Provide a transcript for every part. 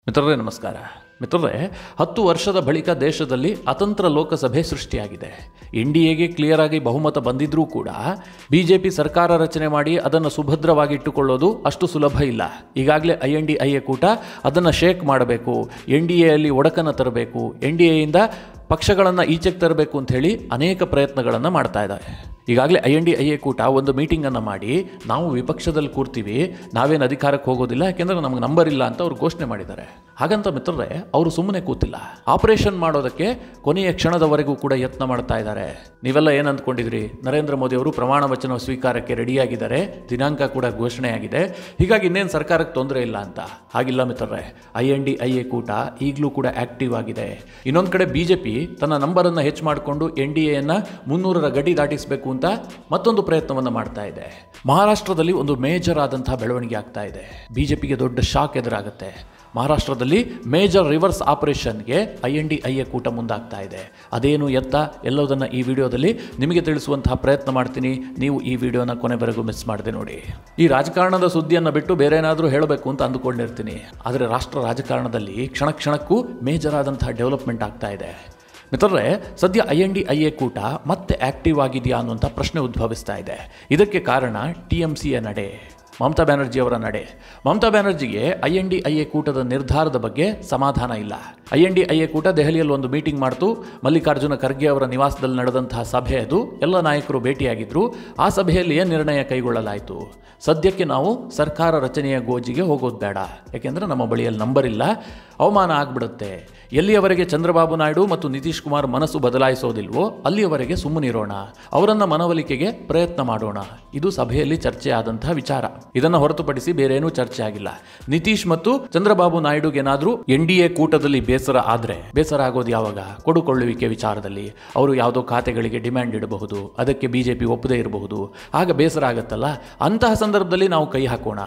ಮಿತ್ರರೇ ನಮಸ್ಕಾರ. ಮಿತ್ರರೇ, 10 ವರ್ಷದ ಬಳಿಕ ದೇಶದಲ್ಲಿ ಅತಂತ್ರ ಲೋಕಸಭೆ ಸೃಷ್ಟಿಯಾಗಿದೆ. NDAಗೆ ಕ್ಲಿಯರ್ ಆಗಿ ಬಹುಮತ ಬಂದಿದ್ರೂ ಕೂಡ BJP ಸರ್ಕಾರ ರಚನೆ ಮಾಡಿ ಅದನ್ನು ಸುಭದ್ರವಾಗಿ ಇಟ್ಟುಕೊಳ್ಳೋದು ಅಷ್ಟು ಸುಲಭ ಇಲ್ಲ. ಈಗಾಗಲೇ INDIA ಕೂಟ ಅದನ್ನು ಶೇಕ್ ಮಾಡಬೇಕು, NDAಯಲ್ಲಿ ಒಡಕನ್ನು ತರಬೇಕು, NDAಯಿಂದ ಪಕ್ಷಗಳನ್ನು ಈಚೆಗೆ ತರಬೇಕು ಅಂತ ಹೇಳಿ ಅನೇಕ ಪ್ರಯತ್ನಗಳನ್ನು ಮಾಡ್ತಾ ಇದ್ದಾರೆ. ಈಗಾಗಲೇ INDIA ಕೂಟ ಒಂದು ಮೀಟಿಂಗನ್ನು ಮಾಡಿ ನಾವು ವಿಪಕ್ಷದಲ್ಲಿ ಕೂರ್ತೀವಿ, ನಾವೇನು ಅಧಿಕಾರಕ್ಕೆ ಹೋಗೋದಿಲ್ಲ, ಯಾಕೆಂದರೆ ನಮಗೆ ನಂಬರ್ ಇಲ್ಲ ಅಂತ ಅವ್ರು ಘೋಷಣೆ ಮಾಡಿದ್ದಾರೆ. ಹಾಗಂತ ಮಿತ್ರರೇ, ಅವರು ಸುಮ್ಮನೆ ಕೂತಿಲ್ಲ. ಆಪರೇಷನ್ ಮಾಡೋದಕ್ಕೆ ಕೊನೆಯ ಕ್ಷಣದವರೆಗೂ ಕೂಡ ಯತ್ನ ಮಾಡ್ತಾ ಇದ್ದಾರೆ. ನೀವೆಲ್ಲ ಏನು ಅಂದ್ಕೊಂಡಿದ್ರಿ? ನರೇಂದ್ರ ಮೋದಿ ಅವರು ಪ್ರಮಾಣ ವಚನ ಸ್ವೀಕಾರಕ್ಕೆ ರೆಡಿಯಾಗಿದ್ದಾರೆ, ದಿನಾಂಕ ಕೂಡ ಘೋಷಣೆಯಾಗಿದೆ, ಹೀಗಾಗಿ ಇನ್ನೇನು ಸರ್ಕಾರಕ್ಕೆ ತೊಂದರೆ ಇಲ್ಲ ಅಂತ. ಹಾಗಿಲ್ಲ ಮಿತ್ರರೇ, INDIA ಕೂಟ ಈಗಲೂ ಕೂಡ ಆಕ್ಟಿವ್ ಆಗಿದೆ. ಇನ್ನೊಂದು ಕಡೆ BJP ತನ್ನ ನಂಬರನ್ನು ಹೆಚ್ಚು ಮಾಡಿಕೊಂಡು NDAಯನ್ನು 300ರ ಗಡಿ ದಾಟಿಸಬೇಕು ಅಂತ ಮತ್ತೊಂದು ಪ್ರಯತ್ನವನ್ನು ಮಾಡ್ತಾ ಇದೆ. ಮಹಾರಾಷ್ಟ್ರದಲ್ಲಿ ಒಂದು ಮೇಜರ್ ಆದಂತಹ ಬೆಳವಣಿಗೆ ಆಗ್ತಾ ಇದೆ. BJPಗೆ ದೊಡ್ಡ ಶಾಕ್ ಎದುರಾಗುತ್ತೆ. ಮಹಾರಾಷ್ಟ್ರದಲ್ಲಿ ಮೇಜರ್ ರಿವರ್ಸ್ ಆಪರೇಷನ್ಗೆ INDIA ಕೂಟ ಮುಂದಾಗ್ತಾ ಇದೆ. ಅದೇನು ಎತ್ತ ಎಲ್ಲೋದನ್ನು ಈ ವಿಡಿಯೋದಲ್ಲಿ ನಿಮಗೆ ತಿಳಿಸುವಂತಹ ಪ್ರಯತ್ನ ಮಾಡ್ತೀನಿ. ನೀವು ಈ ವಿಡಿಯೋನ ಕೊನೆವರೆಗೂ ಮಿಸ್ ಮಾಡದೆ ನೋಡಿ. ಈ ರಾಜಕಾರಣದ ಸುದ್ದಿಯನ್ನು ಬಿಟ್ಟು ಬೇರೆ ಏನಾದರೂ ಹೇಳಬೇಕು ಅಂತ ಅಂದುಕೊಂಡಿರ್ತೀನಿ, ಆದರೆ ರಾಷ್ಟ್ರ ರಾಜಕಾರಣದಲ್ಲಿ ಕ್ಷಣ ಕ್ಷಣಕ್ಕೂ ಮೇಜರ್ ಆದಂತಹ ಡೆವಲಪ್ಮೆಂಟ್ ಆಗ್ತಾ ಇದೆ. ಮಿತ್ರರೇ, ಸದ್ಯ INDIA ಕೂಟ ಮತ್ತೆ ಆಕ್ಟಿವ್ ಆಗಿದೆಯಾ ಅನ್ನುವಂಥ ಪ್ರಶ್ನೆ ಉದ್ಭವಿಸ್ತಾ ಇದೆ. ಇದಕ್ಕೆ ಕಾರಣ TMCಯ ನಡೆ, ಮಮತಾ ಬ್ಯಾನರ್ಜಿ ಅವರ ನಡೆ. ಮಮತಾ ಬ್ಯಾನರ್ಜಿಗೆ INDIA ಕೂಟದ ನಿರ್ಧಾರದ ಬಗ್ಗೆ ಸಮಾಧಾನ ಇಲ್ಲ. INDIA ಕೂಟ ದೆಹಲಿಯಲ್ಲಿ ಒಂದು ಮೀಟಿಂಗ್ ಮಾಡ್ತು. ಮಲ್ಲಿಕಾರ್ಜುನ ಖರ್ಗೆ ಅವರ ನಿವಾಸದಲ್ಲಿ ನಡೆದಂತಹ ಸಭೆ ಅದು. ಎಲ್ಲ ನಾಯಕರು ಭೇಟಿಯಾಗಿದ್ದರು. ಆ ಸಭೆಯಲ್ಲಿ ಏನು ನಿರ್ಣಯ ಕೈಗೊಳ್ಳಲಾಯಿತು? ಸದ್ಯಕ್ಕೆ ನಾವು ಸರ್ಕಾರ ರಚನೆಯ ಗೋಜಿಗೆ ಹೋಗೋದು ಬೇಡ, ಯಾಕೆಂದರೆ ನಮ್ಮ ಬಳಿಯಲ್ಲಿ ನಂಬರ್ ಇಲ್ಲ, ಅವಮಾನ ಆಗಿಬಿಡುತ್ತೆ. ಎಲ್ಲಿಯವರೆಗೆ ಚಂದ್ರಬಾಬು ನಾಯ್ಡು ಮತ್ತು ನಿತೀಶ್ ಕುಮಾರ್ ಮನಸ್ಸು ಬದಲಾಯಿಸೋದಿಲ್ವೋ ಅಲ್ಲಿಯವರೆಗೆ ಸುಮ್ಮನಿರೋಣ, ಅವರನ್ನು ಮನವೊಲಿಕೆಗೆ ಪ್ರಯತ್ನ ಮಾಡೋಣ. ಇದು ಸಭೆಯಲ್ಲಿ ಚರ್ಚೆ ಆದಂತಹ ವಿಚಾರ. ಇದನ್ನು ಹೊರತುಪಡಿಸಿ ಬೇರೇನೂ ಚರ್ಚೆ ಆಗಿಲ್ಲ. ನಿತೀಶ್ ಮತ್ತು ಚಂದ್ರಬಾಬು ನಾಯ್ಡುಗೇನಾದರೂ NDA ಕೂಟದಲ್ಲಿ ಬೇಸರ ಆದರೆ, ಬೇಸರ ಆಗೋದು ಯಾವಾಗ? ಕೊಡುಕೊಳ್ಳುವಿಕೆ ವಿಚಾರದಲ್ಲಿ ಅವರು ಯಾವುದೋ ಖಾತೆಗಳಿಗೆ ಡಿಮ್ಯಾಂಡ್ ಇಡಬಹುದು, ಅದಕ್ಕೆ BJP ಒಪ್ಪದೇ ಇರಬಹುದು, ಆಗ ಬೇಸರ ಆಗತ್ತಲ್ಲ. ಅಂತಹ ಸಂದರ್ಭದಲ್ಲಿ ನಾವು ಕೈ ಹಾಕೋಣ.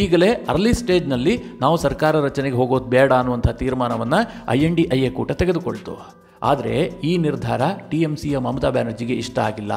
ಈಗಲೇ ಅರ್ಲಿ ಸ್ಟೇಜ್ನಲ್ಲಿ ನಾವು ಸರ್ಕಾರ ರಚನೆಗೆ ಹೋಗೋದು ಬೇಡ ಅನ್ನುವಂಥ ತೀರ್ಮಾನವನ್ನು INDIA ಕೂಟ ತೆಗೆದುಕೊಳ್ತು. ಆದರೆ ಈ ನಿರ್ಧಾರ TMCಯ ಮಮತಾ ಬ್ಯಾನರ್ಜಿಗೆ ಇಷ್ಟ ಆಗಿಲ್ಲ.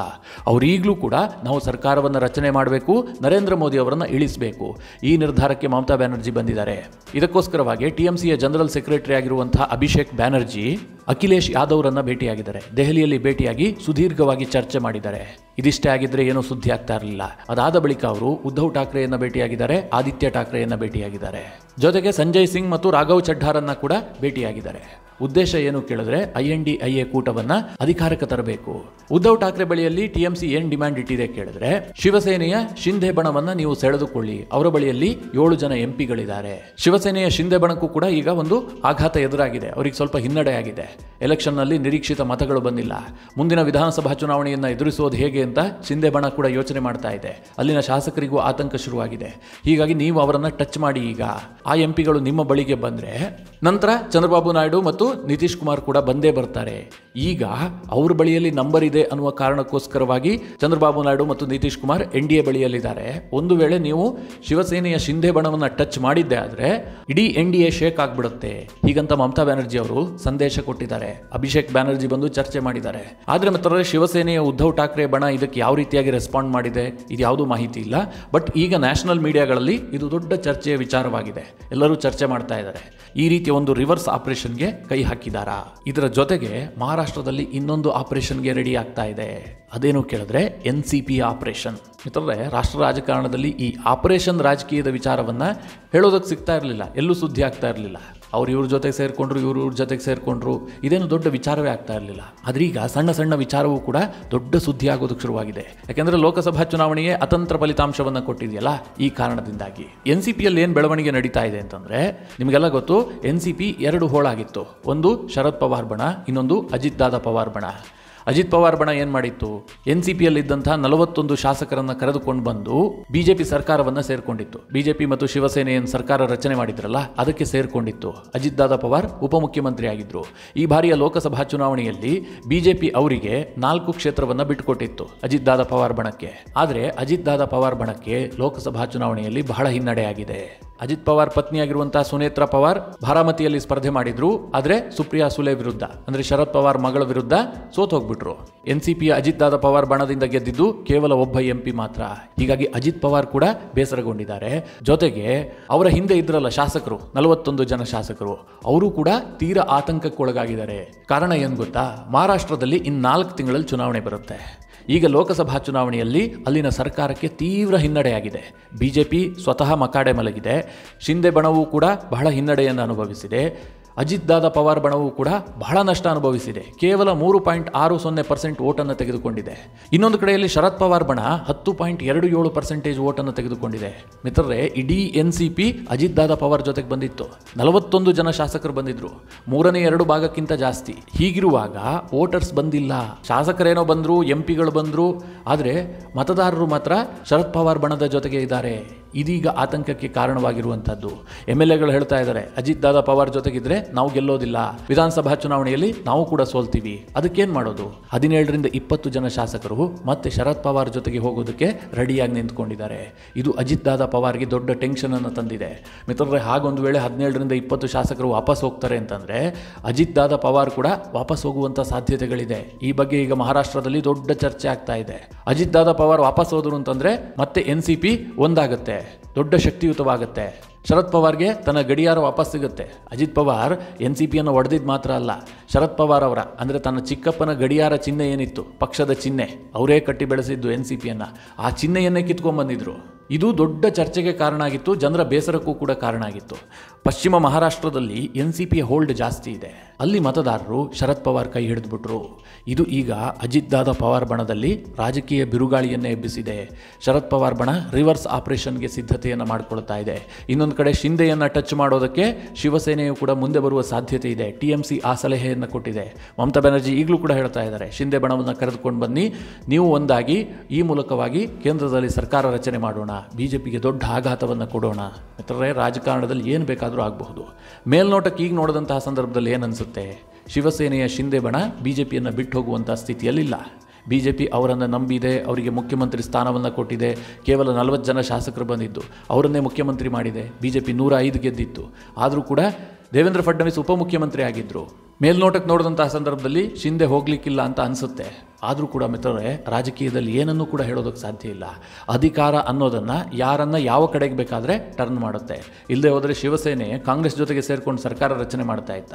ಅವರೀಗಲೂ ಕೂಡ ನಾವು ಸರ್ಕಾರವನ್ನು ರಚನೆ ಮಾಡಬೇಕು, ನರೇಂದ್ರ ಮೋದಿ ಅವರನ್ನು ಇಳಿಸಬೇಕು, ಈ ನಿರ್ಧಾರಕ್ಕೆ ಮಮತಾ ಬ್ಯಾನರ್ಜಿ ಬಂದಿದ್ದಾರೆ. ಇದಕ್ಕೋಸ್ಕರವಾಗಿ TMCಯ ಜನರಲ್ ಸೆಕ್ರೆಟರಿ ಆಗಿರುವಂತಹ ಅಭಿಷೇಕ್ ಬ್ಯಾನರ್ಜಿ ಅಖಿಲೇಶ್ ಯಾದವ್ರನ್ನ ಭೇಟಿಯಾಗಿದ್ದಾರೆ. ದೆಹಲಿಯಲ್ಲಿ ಭೇಟಿಯಾಗಿ ಸುದೀರ್ಘವಾಗಿ ಚರ್ಚೆ ಮಾಡಿದ್ದಾರೆ. ಇದಿಷ್ಟೇ ಆಗಿದ್ರೆ ಏನೂ ಸುದ್ದಿ ಆಗ್ತಾ ಇರಲಿಲ್ಲ. ಅದಾದ ಬಳಿಕ ಅವರು ಉದ್ಧವ್ ಠಾಕ್ರೆಯನ್ನು ಭೇಟಿಯಾಗಿದ್ದಾರೆ, ಆದಿತ್ಯ ಠಾಕ್ರೆಯನ್ನು ಭೇಟಿಯಾಗಿದ್ದಾರೆ, ಜೊತೆಗೆ ಸಂಜಯ್ ಸಿಂಗ್ ಮತ್ತು ರಾಘವ್ ಚಡ್ಢಾರನ್ನ ಕೂಡ ಭೇಟಿಯಾಗಿದ್ದಾರೆ. ಉದ್ದೇಶ ಏನು ಕೇಳಿದ್ರೆ INDIA ಕೂಟವನ್ನು ಅಧಿಕಾರಕ್ಕೆ ತರಬೇಕು. ಉದ್ಧವ್ ಠಾಕ್ರೆ ಬಳಿಯಲ್ಲಿ TMC ಏನು ಡಿಮ್ಯಾಂಡ್ ಇಟ್ಟಿದೆ ಕೇಳಿದ್ರೆ, ಶಿವಸೇನೆಯ ಶಿಂಧೆ ಬಣವನ್ನು ನೀವು ಸೆಳೆದುಕೊಳ್ಳಿ. ಅವರ ಬಳಿಯಲ್ಲಿ 7 ಜನ MP ಗಳಿದ್ದಾರೆ. ಶಿವಸೇನೆಯ ಶಿಂಧೆ ಬಣಕ್ಕೂ ಕೂಡ ಈಗ ಒಂದು ಆಘಾತ ಎದುರಾಗಿದೆ. ಅವರಿಗೆ ಸ್ವಲ್ಪ ಹಿನ್ನಡೆ ಆಗಿದೆ. ಎಲೆಕ್ಷನ್ನಲ್ಲಿ ನಿರೀಕ್ಷಿತ ಮತಗಳು ಬಂದಿಲ್ಲ. ಮುಂದಿನ ವಿಧಾನಸಭಾ ಚುನಾವಣೆಯನ್ನು ಎದುರಿಸೋದು ಹೇಗೆ ಅಂತ ಶಿಂಧೆ ಬಣ ಕೂಡ ಯೋಚನೆ ಮಾಡ್ತಾ ಇದೆ. ಅಲ್ಲಿನ ಶಾಸಕರಿಗೂ ಆತಂಕ ಶುರುವಾಗಿದೆ. ಹೀಗಾಗಿ ನೀವು ಅವರನ್ನು ಟಚ್ ಮಾಡಿ. ಈಗ ಆ MP ಗಳು ನಿಮ್ಮ ಬಳಿಗೆ ಬಂದರೆ ನಂತರ ಚಂದ್ರಬಾಬು ನಾಯ್ಡು ಮತ್ತು ನಿತೀಶ್ ಕುಮಾರ್ ಕೂಡ ಬಂದೇ ಬರ್ತಾರೆ. ಈಗ ಅವ್ರ ಬಳಿಯಲ್ಲಿ ನಂಬರ್ ಇದೆ ಅನ್ನುವ ಕಾರಣಕ್ಕೋಸ್ಕರವಾಗಿ ಚಂದ್ರಬಾಬು ನಾಯ್ಡು ಮತ್ತು ನಿತೀಶ್ ಕುಮಾರ್ NDA ಬಳಿಯಲ್ಲಿದ್ದಾರೆ. ಒಂದು ವೇಳೆ ನೀವು ಶಿವಸೇನೆಯ ಶಿಂಧೆ ಬಣವನ್ನು ಟಚ್ ಮಾಡಿದ್ದೆ ಆದರೆ ಇಡೀ NDA ಶೇಕ್ ಆಗಿಬಿಡುತ್ತೆ. ಹೀಗಂತ ಮಮತಾ ಬ್ಯಾನರ್ಜಿ ಅವರು ಸಂದೇಶ ಕೊಟ್ಟಿದ್ದಾರೆ. ಅಭಿಷೇಕ್ ಬ್ಯಾನರ್ಜಿ ಬಂದು ಚರ್ಚೆ ಮಾಡಿದ್ದಾರೆ. ಆದರೆ ಮಿತ್ರರೇ, ಶಿವಸೇನೆಯ ಉದ್ಧವ್ ಠಾಕ್ರೆ ಬಣ ಇದಕ್ಕೆ ಯಾವ ರೀತಿಯಾಗಿ ರೆಸ್ಪಾಂಡ್ ಮಾಡಿದೆ ಇದು ಯಾವುದೂ ಮಾಹಿತಿ ಇಲ್ಲ. ಬಟ್ ಈಗ ನ್ಯಾಷನಲ್ ಮೀಡಿಯಾಗಳಲ್ಲಿ ಇದು ದೊಡ್ಡ ಚರ್ಚೆಯ ವಿಚಾರವಾಗಿದೆ. ಎಲ್ಲರೂ ಚರ್ಚೆ ಮಾಡ್ತಾ ಇದ್ದಾರೆ. ಈ ರೀತಿಯ ಒಂದು ರಿವರ್ಸ್ ಆಪರೇಷನ್ಗೆ ಕೈ ಹಾಕಿದಾರಾ? ಇದರ ಜೊತೆಗೆ ಮಹಾರಾಷ್ಟ್ರದಲ್ಲಿ ಇನ್ನೊಂದು ಆಪರೇಷನ್ಗೆ ರೆಡಿ ಆಗ್ತಾ ಇದೆ. ಅದೇನು ಕೇಳಿದ್ರೆ NCP ಆಪರೇಷನ್. ಮಿತ್ರರೇ, ರಾಷ್ಟ್ರ ರಾಜಕಾರಣದಲ್ಲಿ ಈ ಆಪರೇಷನ್ ರಾಜಕೀಯದ ವಿಚಾರವನ್ನು ಹೇಳೋದಕ್ಕೆ ಸಿಗ್ತಾ ಇರಲಿಲ್ಲ, ಎಲ್ಲೂ ಸುದ್ದಿ ಆಗ್ತಾ ಇರಲಿಲ್ಲ. ಅವ್ರು ಇವ್ರ ಜೊತೆಗೆ ಸೇರಿಕೊಂಡ್ರು, ಇವ್ರ ಜೊತೆಗೆ ಸೇರಿಕೊಂಡ್ರು, ಇದೇನು ದೊಡ್ಡ ವಿಚಾರವೇ ಆಗ್ತಾ ಇರಲಿಲ್ಲ. ಆದ್ರೀಗ ಸಣ್ಣ ಸಣ್ಣ ವಿಚಾರವೂ ಕೂಡ ದೊಡ್ಡ ಸುದ್ದಿ ಆಗೋದಕ್ಕೆ ಶುರುವಾಗಿದೆ. ಯಾಕೆಂದರೆ ಲೋಕಸಭಾ ಚುನಾವಣೆಗೆ ಅತಂತ್ರ ಫಲಿತಾಂಶವನ್ನು ಕೊಟ್ಟಿದೆಯಲ್ಲ, ಈ ಕಾರಣದಿಂದಾಗಿ. NCPಯಲ್ಲಿ ಏನು ಬೆಳವಣಿಗೆ ನಡೀತಾ ಇದೆ ಅಂತಂದರೆ, ನಿಮಗೆಲ್ಲ ಗೊತ್ತು, NCP 2 ಹೋಳಾಗಿತ್ತು. ಒಂದು ಶರದ್ ಪವಾರ್ ಬಣ, ಇನ್ನೊಂದು ಅಜಿತ್ ದಾದಾ ಪವಾರ್ ಬಣ. ಅಜಿತ್ ಪವಾರ್ ಬಣ ಏನು ಮಾಡಿತ್ತು? NCPಯಲ್ಲಿದ್ದಂತಹ 41 ಶಾಸಕರನ್ನು ಕರೆದುಕೊಂಡು ಬಂದು BJP ಸರ್ಕಾರವನ್ನು ಸೇರ್ಕೊಂಡಿತ್ತು. BJP ಮತ್ತು ಶಿವಸೇನೆ ಏನು ಸರ್ಕಾರ ರಚನೆ ಮಾಡಿದ್ರಲ್ಲ, ಅದಕ್ಕೆ ಸೇರ್ಕೊಂಡಿತ್ತು. ಅಜಿತ್ ದಾದಾ ಪವಾರ್ ಉಪಮುಖ್ಯಮಂತ್ರಿ ಆಗಿದ್ರು. ಈ ಬಾರಿಯ ಲೋಕಸಭಾ ಚುನಾವಣೆಯಲ್ಲಿ BJP ಅವರಿಗೆ 4 ಕ್ಷೇತ್ರವನ್ನು ಬಿಟ್ಟುಕೊಟ್ಟಿತ್ತು ಅಜಿತ್ ದಾದಾ ಪವಾರ್ ಬಣಕ್ಕೆ. ಆದರೆ ಅಜಿತ್ ದಾದಾ ಪವಾರ್ ಬಣಕ್ಕೆ ಲೋಕಸಭಾ ಚುನಾವಣೆಯಲ್ಲಿ ಬಹಳ ಹಿನ್ನಡೆ ಆಗಿದೆ. ಅಜಿತ್ ಪವಾರ್ ಪತ್ನಿಯಾಗಿರುವಂತಹ ಸುನೇತ್ರಾ ಪವಾರ್ ಬಾರಾಮತಿಯಲ್ಲಿ ಸ್ಪರ್ಧೆ ಮಾಡಿದ್ರು. ಆದ್ರೆ ಸುಪ್ರಿಯಾ ಸುಲೆ ವಿರುದ್ಧ ಅಂದ್ರೆ ಶರದ್ ಪವಾರ್ ಮಗಳ ವಿರುದ್ಧ ಸೋತ್ ಹೋಗ್ಬಿಟ್ರು. ಎನ್ಸಿಪಿಯ ಅಜಿತ್ ದಾದಾ ಪವಾರ್ ಬಣದಿಂದ ಗೆದ್ದಿದ್ದು ಕೇವಲ ಒಬ್ಬ ಎಂಪಿ ಮಾತ್ರ. ಹೀಗಾಗಿ ಅಜಿತ್ ಪವಾರ್ ಕೂಡ ಬೇಸರಗೊಂಡಿದ್ದಾರೆ. ಜೊತೆಗೆ ಅವರ ಹಿಂದೆ ಇದ್ರಲ್ಲ ಶಾಸಕರು, 41 ಜನ ಶಾಸಕರು, ಅವರು ಕೂಡ ತೀರಾ ಆತಂಕಕ್ಕೊಳಗಾಗಿದ್ದಾರೆ. ಕಾರಣ ಏನ್ ಗೊತ್ತಾ? ಮಹಾರಾಷ್ಟ್ರದಲ್ಲಿ ಇನ್ನು 4 ತಿಂಗಳಲ್ಲಿ ಚುನಾವಣೆ ಬರುತ್ತೆ. ಈಗ ಲೋಕಸಭಾ ಚುನಾವಣೆಯಲ್ಲಿ ಅಲ್ಲಿನ ಸರ್ಕಾರಕ್ಕೆ ತೀವ್ರ ಹಿನ್ನಡೆಯಾಗಿದೆ. ಬಿಜೆಪಿ ಸ್ವತಃ ಮಕಾಡೆ ಮಲಗಿದೆ. ಶಿಂದೆ ಬಣವೂ ಕೂಡ ಬಹಳ ಹಿನ್ನಡೆಯನ್ನು ಅನುಭವಿಸಿದೆ. ಅಜಿತ್ ದಾದಾ ಪವಾರ್ ಬಣವೂ ಕೂಡ ಬಹಳ ನಷ್ಟ ಅನುಭವಿಸಿದೆ. ಕೇವಲ 3.60% ಓಟನ್ನು ತೆಗೆದುಕೊಂಡಿದೆ. ಇನ್ನೊಂದು ಕಡೆಯಲ್ಲಿ ಶರದ್ ಪವಾರ್ ಬಣ 10.27% ಓಟನ್ನು ತೆಗೆದುಕೊಂಡಿದೆ. ಮಿತ್ರರೇ, ಇಡೀ ಎನ್ಸಿಪಿ ಅಜಿತ್ ದಾದಾ ಪವಾರ್ ಜೊತೆಗೆ ಬಂದಿತ್ತು. 41 ಜನ ಶಾಸಕರು ಬಂದಿದ್ರು, 2/3 ಭಾಗಕ್ಕಿಂತ ಜಾಸ್ತಿ. ಹೀಗಿರುವಾಗ ವೋಟರ್ಸ್ ಬಂದಿಲ್ಲ. ಶಾಸಕರೇನೋ ಬಂದ್ರು, ಎಂಪಿಗಳು ಬಂದ್ರು, ಆದರೆ ಮತದಾರರು ಮಾತ್ರ ಶರದ್ ಪವಾರ್ ಬಣದ ಜೊತೆಗೆ ಇದ್ದಾರೆ. ಇದೀಗ ಆತಂಕಕ್ಕೆ ಕಾರಣವಾಗಿರುವಂತದ್ದು. MLAಗಳು ಹೇಳ್ತಾ ಇದ್ದಾರೆ, ಅಜಿತ್ ದಾದಾ ಪವಾರ್ ಜೊತೆಗಿದ್ರೆ ನಾವು ಗೆಲ್ಲೋದಿಲ್ಲ, ವಿಧಾನಸಭಾ ಚುನಾವಣೆಯಲ್ಲಿ ನಾವು ಕೂಡ ಸೋಲ್ತೀವಿ. ಅದಕ್ಕೇನ್ ಮಾಡೋದು? 17ರಿಂದ 20 ಜನ ಶಾಸಕರು ಮತ್ತೆ ಶರದ್ ಪವಾರ್ ಜೊತೆಗೆ ಹೋಗೋದಕ್ಕೆ ರೆಡಿಯಾಗಿ ನಿಂತ್ಕೊಂಡಿದ್ದಾರೆ. ಇದು ಅಜಿತ್ ದಾದಾ ಪವಾರ್ಗೆ ದೊಡ್ಡ ಟೆನ್ಷನ್ ಅನ್ನು ತಂದಿದೆ. ಮಿತ್ರರೇ, ಹಾಗೊಂದು ವೇಳೆ 17ರಿಂದ 20 ಶಾಸಕರು ವಾಪಸ್ ಹೋಗ್ತಾರೆ ಅಂತಂದ್ರೆ ಅಜಿತ್ ದಾದಾ ಪವಾರ್ ಕೂಡ ವಾಪಸ್ ಹೋಗುವಂತ ಸಾಧ್ಯತೆಗಳಿದೆ. ಈ ಬಗ್ಗೆ ಈಗ ಮಹಾರಾಷ್ಟ್ರದಲ್ಲಿ ದೊಡ್ಡ ಚರ್ಚೆ ಆಗ್ತಾ ಇದೆ. ಅಜಿತ್ ದಾದಾ ಪವಾರ್ ವಾಪಸ್ ಹೋದ್ರು ಅಂತಂದ್ರೆ ಮತ್ತೆ ಎನ್ಸಿಪಿ ಒಂದಾಗುತ್ತೆ, ದೊಡ್ಡ ಶಕ್ತಿಯುತವಾಗುತ್ತೆ. ಶರದ್ ಪವಾರ್ಗೆ ತನ್ನ ಗಡಿಯಾರ ವಾಪಸ್ ಸಿಗುತ್ತೆ. ಅಜಿತ್ ಪವಾರ್ ಎನ್ಸಿಪಿಯನ್ನು ಒಡೆದಿದ್ದು ಮಾತ್ರ ಅಲ್ಲ, ಶರದ್ ಪವಾರ್ ಅವರ ಅಂದರೆ ತನ್ನ ಚಿಕ್ಕಪ್ಪನ ಗಡಿಯಾರ ಚಿಹ್ನೆ ಏನಿತ್ತು, ಪಕ್ಷದ ಚಿಹ್ನೆ, ಅವರೇ ಕಟ್ಟಿ ಬೆಳೆಸಿದ್ದು ಎನ್ಸಿಪಿಯನ್ನು, ಆ ಚಿಹ್ನೆಯನ್ನೇ ಕಿತ್ಕೊಂಡ್ಬಂದಿದ್ರು. ಇದು ದೊಡ್ಡ ಚರ್ಚೆಗೆ ಕಾರಣ ಆಗಿತ್ತು, ಜನರ ಬೇಸರಕ್ಕೂ ಕೂಡ ಕಾರಣ ಆಗಿತ್ತು. ಪಶ್ಚಿಮ ಮಹಾರಾಷ್ಟ್ರದಲ್ಲಿ ಎನ್ಸಿಪಿಯ ಹೋಲ್ಡ್ ಜಾಸ್ತಿ ಇದೆ. ಅಲ್ಲಿ ಮತದಾರರು ಶರದ್ ಪವಾರ್ ಕೈ ಹಿಡಿದ್ಬಿಟ್ರು. ಇದು ಈಗ ಅಜಿತ್ ದಾದಾ ಪವಾರ್ ಬಣದಲ್ಲಿ ರಾಜಕೀಯ ಬಿರುಗಾಳಿಯನ್ನೇ ಎಬ್ಬಿಸಿದೆ. ಶರದ್ ಪವಾರ್ ಬಣ ರಿವರ್ಸ್ ಆಪರೇಷನ್ಗೆ ಸಿದ್ಧತೆಯನ್ನು ಮಾಡಿಕೊಳ್ತಾ ಇದೆ. ಇನ್ನೊಂದು ಕಡೆ ಶಿಂದೆಯನ್ನು ಟಚ್ ಮಾಡೋದಕ್ಕೆ ಶಿವಸೇನೆಯು ಕೂಡ ಮುಂದೆ ಬರುವ ಸಾಧ್ಯತೆ ಇದೆ. TMC ಆ ಸಲಹೆಯನ್ನು ಕೊಟ್ಟಿದೆ. ಮಮತಾ ಬ್ಯಾನರ್ಜಿ ಈಗಲೂ ಕೂಡ ಹೇಳ್ತಾ ಇದ್ದಾರೆ, ಶಿಂದೆ ಬಣವನ್ನು ಕರೆದುಕೊಂಡು ಬನ್ನಿ, ನೀವು ಒಂದಾಗಿ ಈ ಮೂಲಕವಾಗಿ ಕೇಂದ್ರದಲ್ಲಿ ಸರ್ಕಾರ ರಚನೆ ಮಾಡೋಣ, ಬಿಜೆಪಿಗೆ ದೊಡ್ಡ ಆಘಾತವನ್ನು ಕೊಡೋಣ. ಮಿತ್ರರೇ, ರಾಜಕಾರಣದಲ್ಲಿ ಏನು ಬೇಕಾದರೂ ಆಗಬಹುದು. ಮೇಲ್ನೋಟಕ್ಕೆ ಈಗ ನೋಡಿದಂತಹ ಸಂದರ್ಭದಲ್ಲಿ ಏನನ್ಸುತ್ತೆ? ಶಿವಸೇನೆಯ ಶಿಂದೆ ಬಣ ಬಿಜೆಪಿಯನ್ನು ಬಿಟ್ಟು ಹೋಗುವಂಥ ಸ್ಥಿತಿಯಲ್ಲಿಲ್ಲ. ಬಿಜೆಪಿ ಅವರನ್ನು ನಂಬಿದೆ, ಅವರಿಗೆ ಮುಖ್ಯಮಂತ್ರಿ ಸ್ಥಾನವನ್ನು ಕೊಟ್ಟಿದೆ. ಕೇವಲ 40 ಜನ ಶಾಸಕರು ಬಂದಿದ್ದು, ಅವರನ್ನೇ ಮುಖ್ಯಮಂತ್ರಿ ಮಾಡಿದೆ. ಬಿಜೆಪಿ 105 ಗೆದ್ದಿತ್ತು. ಆದರೂ ಕೂಡ ದೇವೇಂದ್ರ ಫಡ್ನವೀಸ್ ಉಪಮುಖ್ಯಮಂತ್ರಿ ಆಗಿದ್ದರು. ಮೇಲ್ನೋಟಕ್ಕೆ ನೋಡಿದಂತಹ ಸಂದರ್ಭದಲ್ಲಿ ಶಿಂದೆ ಹೋಗ್ಲಿಕ್ಕಿಲ್ಲ ಅಂತ ಅನಿಸುತ್ತೆ. ಆದರೂ ಕೂಡ ಮಿತ್ರರೇ, ರಾಜಕೀಯದಲ್ಲಿ ಏನನ್ನೂ ಕೂಡ ಹೇಳೋದಕ್ಕೆ ಸಾಧ್ಯ ಇಲ್ಲ. ಅಧಿಕಾರ ಅನ್ನೋದನ್ನು ಯಾರನ್ನು ಯಾವ ಕಡೆಗೆ ಬೇಕಾದರೆ ಟರ್ನ್ ಮಾಡುತ್ತೆ. ಇಲ್ಲದೆ ಹೋದರೆ ಶಿವಸೇನೆ ಕಾಂಗ್ರೆಸ್ ಜೊತೆಗೆ ಸೇರಿಕೊಂಡು ಸರ್ಕಾರ ರಚನೆ ಮಾಡ್ತಾ ಇತ್ತ.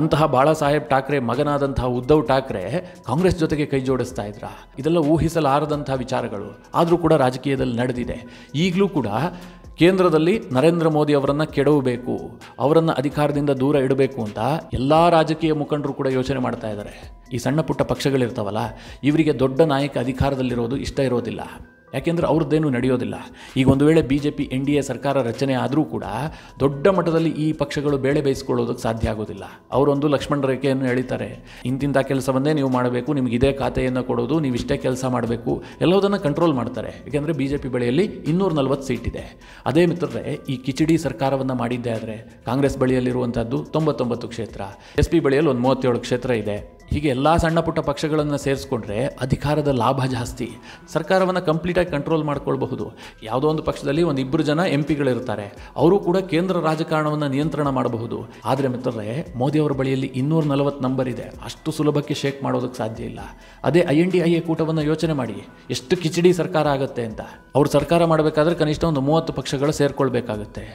ಅಂತಹ ಬಾಳಾ ಸಾಹೇಬ್ ಠಾಕ್ರೆ ಮಗನಾದಂತಹ ಉದ್ಧವ್ ಠಾಕ್ರೆ ಕಾಂಗ್ರೆಸ್ ಜೊತೆಗೆ ಕೈ ಜೋಡಿಸ್ತಾ ಇದ್ರ. ಇದೆಲ್ಲ ಊಹಿಸಲಾರದಂತಹ ವಿಚಾರಗಳು, ಆದರೂ ಕೂಡ ರಾಜಕೀಯದಲ್ಲಿ ನಡೆದಿದೆ. ಈಗಲೂ ಕೂಡ ಕೇಂದ್ರದಲ್ಲಿ ನರೇಂದ್ರ ಮೋದಿ ಅವರನ್ನು ಕೆಡವಬೇಕು, ಅವರನ್ನು ಅಧಿಕಾರದಿಂದ ದೂರ ಇಡಬೇಕು ಅಂತ ಎಲ್ಲ ರಾಜಕೀಯ ಮುಖಂಡರು ಕೂಡ ಯೋಚನೆ ಮಾಡ್ತಾ ಇದ್ದಾರೆ. ಈ ಸಣ್ಣ ಪುಟ್ಟ ಪಕ್ಷಗಳಿರ್ತಾವಲ್ಲ, ಇವರಿಗೆ ದೊಡ್ಡ ನಾಯಕ ಅಧಿಕಾರದಲ್ಲಿರೋದು ಇಷ್ಟ ಇರೋದಿಲ್ಲ. ಯಾಕೆಂದರೆ ಅವ್ರದ್ದೇನು ನಡೆಯೋದಿಲ್ಲ. ಈಗ ಒಂದು ವೇಳೆ BJP NDA ಸರ್ಕಾರ ರಚನೆ ಆದರೂ ಕೂಡ ದೊಡ್ಡ ಮಟ್ಟದಲ್ಲಿ ಈ ಪಕ್ಷಗಳು ಬೇಳೆ ಬೇಯಿಸ್ಕೊಳ್ಳೋದಕ್ಕೆ ಸಾಧ್ಯ ಆಗೋದಿಲ್ಲ. ಅವರೊಂದು ಲಕ್ಷ್ಮಣ ರೇಖೆಯನ್ನು ಎಳಿತಾರೆ, ಇಂತಿಂಥ ಕೆಲಸವನ್ನೇ ನೀವು ಮಾಡಬೇಕು, ನಿಮ್ಗೆ ಇದೇ ಖಾತೆಯನ್ನು ಕೊಡೋದು, ನೀವು ಇಷ್ಟೇ ಕೆಲಸ ಮಾಡಬೇಕು, ಎಲ್ಲದನ್ನು ಕಂಟ್ರೋಲ್ ಮಾಡ್ತಾರೆ. ಯಾಕೆಂದರೆ BJP ಬಳಿಯಲ್ಲಿ 240 ಸೀಟ್ ಇದೆ. ಅದೇ ಮಿತ್ರರೇ, ಈ ಕಿಚಡಿ ಸರ್ಕಾರವನ್ನು ಮಾಡಿದ್ದೇ ಆದರೆ ಕಾಂಗ್ರೆಸ್ ಬಳಿಯಲ್ಲಿರುವಂಥದ್ದು 99 ಕ್ಷೇತ್ರ, SP ಬಳಿಯಲ್ಲಿ ಒಂದು 37 ಕ್ಷೇತ್ರ ಇದೆ. ಹೀಗೆ ಎಲ್ಲ ಸಣ್ಣ ಪುಟ್ಟ ಪಕ್ಷಗಳನ್ನು ಸೇರಿಸ್ಕೊಂಡ್ರೆ ಅಧಿಕಾರದ ಲಾಭ ಜಾಸ್ತಿ. ಸರ್ಕಾರವನ್ನು ಕಂಪ್ಲೀಟಾಗಿ ಕಂಟ್ರೋಲ್ ಮಾಡ್ಕೊಳ್ಬಹುದು. ಯಾವುದೋ ಒಂದು ಪಕ್ಷದಲ್ಲಿ 1-2 ಜನ MP ಗಳಿರ್ತಾರೆ, ಅವರು ಕೂಡ ಕೇಂದ್ರ ರಾಜಕಾರಣವನ್ನು ನಿಯಂತ್ರಣ ಮಾಡಬಹುದು. ಆದರೆ ಮಿತ್ರರೇ, ಮೋದಿಯವರ ಬಳಿಯಲ್ಲಿ 240 ನಂಬರ್ ಇದೆ. ಅಷ್ಟು ಸುಲಭಕ್ಕೆ ಶೇಕ್ ಮಾಡೋದಕ್ಕೆ ಸಾಧ್ಯ ಇಲ್ಲ. ಅದೇ INDIA ಕೂಟವನ್ನು ಯೋಚನೆ ಮಾಡಿ, ಎಷ್ಟು ಕಿಚಡಿ ಸರ್ಕಾರ ಆಗುತ್ತೆ ಅಂತ. ಅವರು ಸರ್ಕಾರ ಮಾಡಬೇಕಾದ್ರೆ ಕನಿಷ್ಠ ಒಂದು 30 ಪಕ್ಷಗಳು ಸೇರ್ಕೊಳ್ಬೇಕಾಗತ್ತೆ.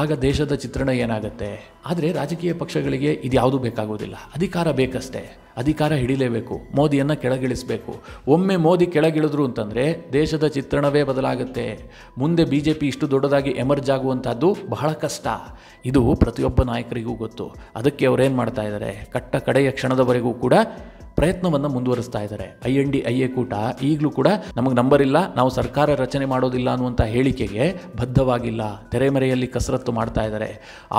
ಆಗ ದೇಶದ ಚಿತ್ರಣ ಏನಾಗುತ್ತೆ? ಆದರೆ ರಾಜಕೀಯ ಪಕ್ಷಗಳಿಗೆ ಇದು ಯಾವುದೂ ಬೇಕಾಗೋದಿಲ್ಲ. ಅಧಿಕಾರ ಬೇಕಷ್ಟೇ. ಅಧಿಕಾರ ಹಿಡಿಲೇಬೇಕು, ಮೋದಿಯನ್ನು ಕೆಳಗಿಳಿಸಬೇಕು. ಒಮ್ಮೆ ಮೋದಿ ಕೆಳಗಿಳಿದ್ರು ಅಂತಂದರೆ ದೇಶದ ಚಿತ್ರಣವೇ ಬದಲಾಗುತ್ತೆ. ಮುಂದೆ BJP ಇಷ್ಟು ದೊಡ್ಡದಾಗಿ ಎಮರ್ಜ್ ಆಗುವಂಥದ್ದು ಬಹಳ ಕಷ್ಟ. ಇದು ಪ್ರತಿಯೊಬ್ಬ ನಾಯಕರಿಗೂ ಗೊತ್ತು. ಅದಕ್ಕೆ ಅವರೇನು ಮಾಡ್ತಾ ಇದ್ದಾರೆ? ಕಟ್ಟ ಕಡೆಯ ಕ್ಷಣದವರೆಗೂ ಕೂಡ ಪ್ರಯತ್ನವನ್ನು ಮುಂದುವರಿಸ್ತಾ ಇದ್ದಾರೆ. INDIA ಕೂಟ ಈಗಲೂ ಕೂಡ ನಮಗೆ ನಂಬರ್ ಇಲ್ಲ, ನಾವು ಸರ್ಕಾರ ರಚನೆ ಮಾಡೋದಿಲ್ಲ ಅನ್ನುವಂಥ ಹೇಳಿಕೆಗೆ ಬದ್ಧವಾಗಿಲ್ಲ. ತೆರೆಮರೆಯಲ್ಲಿ ಕಸರತ್ತು ಮಾಡ್ತಾ ಇದ್ದಾರೆ.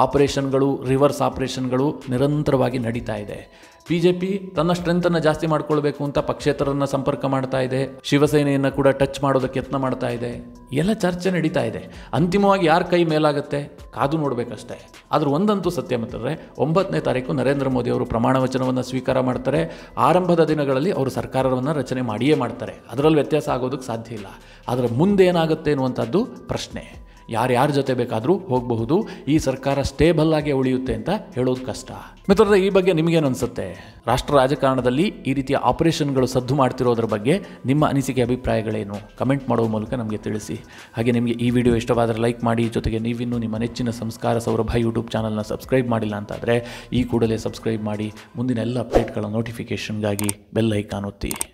ಆಪರೇಷನ್ಗಳು, ರಿವರ್ಸ್ ಆಪರೇಷನ್ಗಳು ನಿರಂತರವಾಗಿ ನಡೀತಾ ಇದೆ. BJP ತನ್ನ ಸ್ಟ್ರೆಂತನ್ನು ಜಾಸ್ತಿ ಮಾಡ್ಕೊಳ್ಬೇಕು ಅಂತ ಪಕ್ಷೇತರನ್ನು ಸಂಪರ್ಕ ಮಾಡ್ತಾ ಇದೆ. ಶಿವಸೇನೆಯನ್ನು ಕೂಡ ಟಚ್ ಮಾಡೋದಕ್ಕೆ ಯತ್ನ ಮಾಡ್ತಾ ಇದೆ. ಎಲ್ಲ ಚರ್ಚೆ ನಡೀತಾ ಇದೆ. ಅಂತಿಮವಾಗಿ ಯಾರ ಕೈ ಮೇಲಾಗುತ್ತೆ ಕಾದು ನೋಡಬೇಕಷ್ಟೇ. ಆದರೂ ಒಂದಂತೂ ಸತ್ಯ ಮಿತ್ರರೇ, 9ನೇ ತಾರೀಕು ನರೇಂದ್ರ ಮೋದಿ ಅವರು ಪ್ರಮಾಣ ವಚನವನ್ನು ಸ್ವೀಕಾರ ಮಾಡ್ತಾರೆ. ಆರಂಭದ ದಿನಗಳಲ್ಲಿ ಅವರು ಸರ್ಕಾರವನ್ನು ರಚನೆ ಮಾಡಿಯೇ ಮಾಡ್ತಾರೆ. ಅದರಲ್ಲಿ ವ್ಯತ್ಯಾಸ ಆಗೋದಕ್ಕೆ ಸಾಧ್ಯ ಇಲ್ಲ. ಆದರೆ ಮುಂದೇನಾಗುತ್ತೆ ಅನ್ನುವಂಥದ್ದು ಪ್ರಶ್ನೆ. ಯಾರ್ಯಾರ ಜೊತೆ ಬೇಕಾದರೂ ಹೋಗಬಹುದು. ಈ ಸರ್ಕಾರ ಸ್ಟೇಬಲ್ ಆಗಿ ಉಳಿಯುತ್ತೆ ಅಂತ ಹೇಳೋದು ಕಷ್ಟ. ಮಿತ್ರರೇ, ಈ ಬಗ್ಗೆ ನಿಮಗೇನು ಅನಿಸುತ್ತೆ? ರಾಷ್ಟ್ರ ರಾಜಕಾರಣದಲ್ಲಿ ಈ ರೀತಿಯ ಆಪರೇಷನ್ಗಳು ಸದ್ದು ಮಾಡ್ತಿರೋದ್ರ ಬಗ್ಗೆ ನಿಮ್ಮ ಅನಿಸಿಕೆ ಅಭಿಪ್ರಾಯಗಳೇನು? ಕಮೆಂಟ್ ಮಾಡುವ ಮೂಲಕ ನಮಗೆ ತಿಳಿಸಿ. ಹಾಗೆ ನಿಮಗೆ ಈ ವಿಡಿಯೋ ಇಷ್ಟವಾದರೆ ಲೈಕ್ ಮಾಡಿ. ಜೊತೆಗೆ ನೀವಿನ್ನೂ ನಿಮ್ಮ ನೆಚ್ಚಿನ ಸಂಸ್ಕಾರ ಸೌರಭ ಯೂಟ್ಯೂಬ್ ಚಾನಲ್ನ ಸಬ್ಸ್ಕ್ರೈಬ್ ಮಾಡಿಲ್ಲ ಅಂತಾದರೆ ಈ ಕೂಡಲೇ ಸಬ್ಸ್ಕ್ರೈಬ್ ಮಾಡಿ. ಮುಂದಿನ ಎಲ್ಲ ಅಪ್ಡೇಟ್ಗಳ ನೋಟಿಫಿಕೇಷನ್ಗಾಗಿ ಬೆಲ್ ಐಕಾನ್ ಒತ್ತಿ.